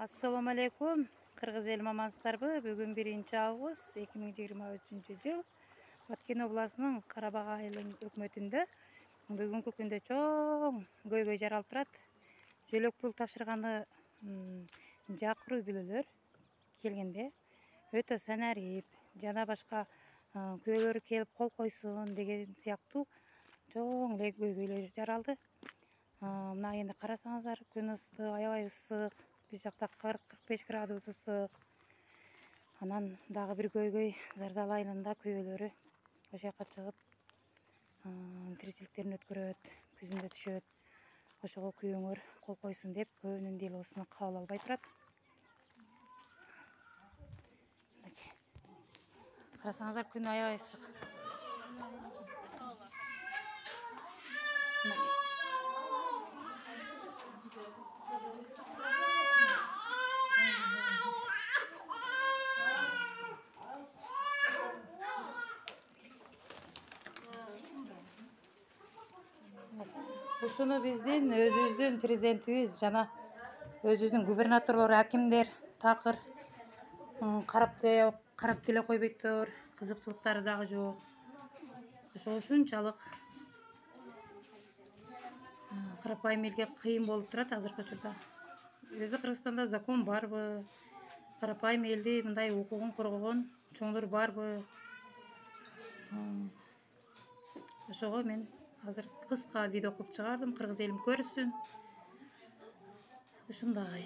Assalamu alaikum. Кыргыз эл мамансыздарбы? Бүгүн 1-август 2023 жыл Баткен областынын Карабак айылын өкмөтүндө бүгүнкү күндө чоң көйгөй жаралып турат. Жөлөк пул тапшырганы жакыруу бүлөлөр келгенде өтө санарип жана башка күбөлөр келип кол койсун деген сыяктуу чоң эле көйгөйлөр жаралды. Мына эми карасаңыздар, күн ысты, аябай ысык. Биз жакта 40-45 градус ысык. Анан дагы бир көйгөй Зардал айылында күйөөлөрү ошол жака чыгып тиричиликтерин өткөрөт, күзүндө түшөт. Ошого күйөөңөр кол койсун деп көбүнүн делосуна кабыл албай турат. Карасаңыздар, күн аябай ысык. Ушуну биздин өзүбүздүн президентибиз жана өзүбүздүн губернаторлор, акимдер такыр карап деле койбойтур, кызыкчылыктары дагы жок. Ошол ушунчалык карапайым элге кыйын болуп турат азыркы учурда. Өзү Кыргызстанда закон барбы? Карапайым элди мындай укугун коргогон чоңдор барбы? Ошого мен азыр кыска видео кылып чыгардым, кыргыз элим көрсүн. Ушундай.